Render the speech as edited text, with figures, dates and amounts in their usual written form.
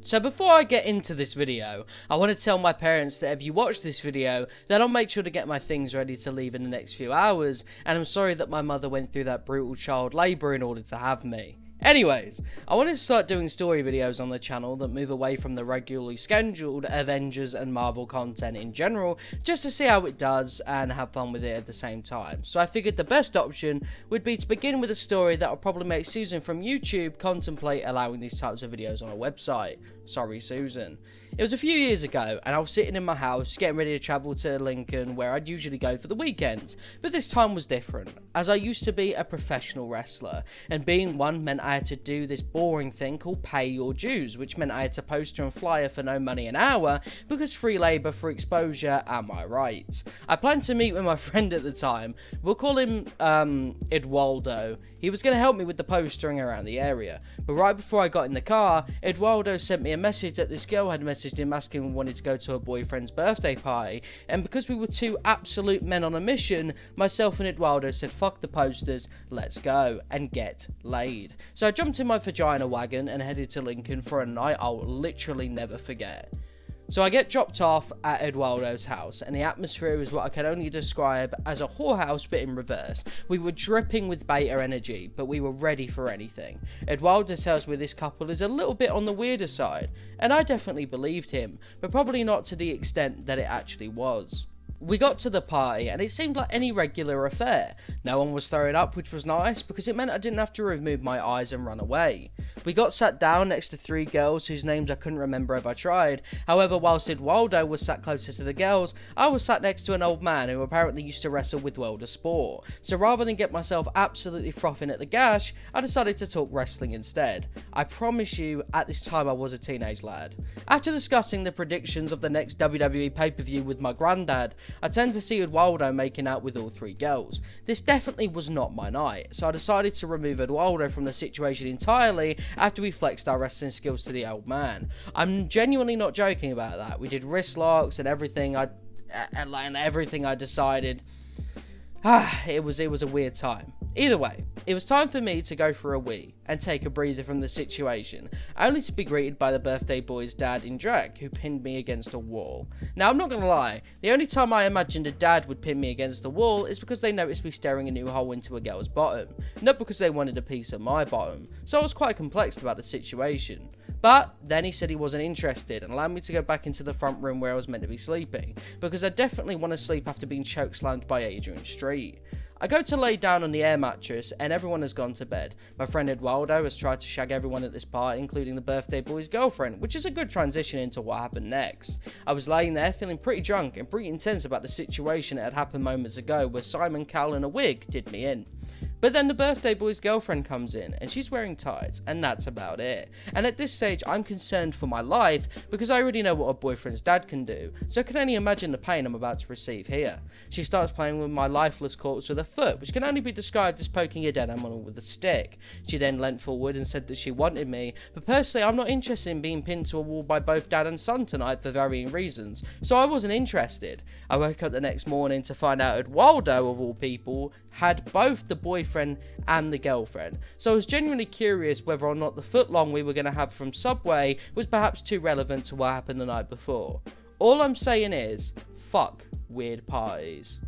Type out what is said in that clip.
So before I get into this video, I want to tell my parents that if you watch this video, then I'll make sure to get my things ready to leave in the next few hours, and I'm sorry that my mother went through that brutal child labour in order to have me. Anyways, I wanted to start doing story videos on the channel that move away from the regularly scheduled Avengers and Marvel content in general, just to see how it does and have fun with it at the same time. So I figured the best option would be to begin with a story that will probably make Susan from YouTube contemplate allowing these types of videos on her website. Sorry, Susan. It was a few years ago, and I was sitting in my house getting ready to travel to Lincoln, where I'd usually go for the weekends, but this time was different, as I used to be a professional wrestler, and being one meant I had to do this boring thing called pay your dues, which meant I had to poster and flyer for no money an hour, because free labour for exposure, am I right? I planned to meet with my friend at the time. We'll call him Eduardo. He was going to help me with the postering around the area, but right before I got in the car, Eduardo sent me a message that this girl had messaged him asking if he wanted to go to her boyfriend's birthday party, and because we were two absolute men on a mission, myself and Eduardo said fuck the posters, let's go and get laid. So I jumped in my vagina wagon and headed to Lincoln for a night I'll literally never forget. So I get dropped off at Eduardo's house, and the atmosphere is what I can only describe as a whorehouse but in reverse. We were dripping with beta energy, but we were ready for anything. Eduardo tells me this couple is a little bit on the weirder side, and I definitely believed him, but probably not to the extent that it actually was. We got to the party, and it seemed like any regular affair. No one was throwing up, which was nice, because it meant I didn't have to remove my eyes and run away. We got sat down next to three girls whose names I couldn't remember if I tried. However, whilst Eduardo was sat closest to the girls, I was sat next to an old man who apparently used to wrestle with World of Sport. So rather than get myself absolutely frothing at the gash, I decided to talk wrestling instead. I promise you, at this time I was a teenage lad. After discussing the predictions of the next WWE pay-per-view with my granddad, I turned to see Eduardo making out with all three girls. This definitely was not my night, so I decided to remove Eduardo from the situation entirely after we flexed our wrestling skills to the old man. I'm genuinely not joking about that. We did wrist locks and everything. I decided. It was a weird time. Either way, it was time for me to go for a wee and take a breather from the situation, only to be greeted by the birthday boy's dad in drag, who pinned me against a wall. Now, I'm not gonna lie, the only time I imagined a dad would pin me against a wall is because they noticed me staring a new hole into a girl's bottom, not because they wanted a piece of my bottom, so I was quite complex about the situation. But then he said he wasn't interested and allowed me to go back into the front room where I was meant to be sleeping, because I definitely want to sleep after being chokeslammed by Adrian Street. I go to lay down on the air mattress and everyone has gone to bed. My friend Eduardo has tried to shag everyone at this party, including the birthday boy's girlfriend, which is a good transition into what happened next. I was laying there feeling pretty drunk and pretty intense about the situation that had happened moments ago where Simon Cowell in a wig did me in. But then the birthday boy's girlfriend comes in and she's wearing tights, and that's about it. And at this stage I'm concerned for my life because I already know what a boyfriend's dad can do, so I can only imagine the pain I'm about to receive here. She starts playing with my lifeless corpse with a foot, which can only be described as poking a dead animal with a stick. She then leant forward and said that she wanted me, but personally I'm not interested in being pinned to a wall by both dad and son tonight for varying reasons, so I wasn't interested. I woke up the next morning to find out Eduardo, of all people, had both the boyfriend and the girlfriend, so I was genuinely curious whether or not the footlong we were going to have from Subway was perhaps too relevant to what happened the night before. All I'm saying is, fuck weird parties.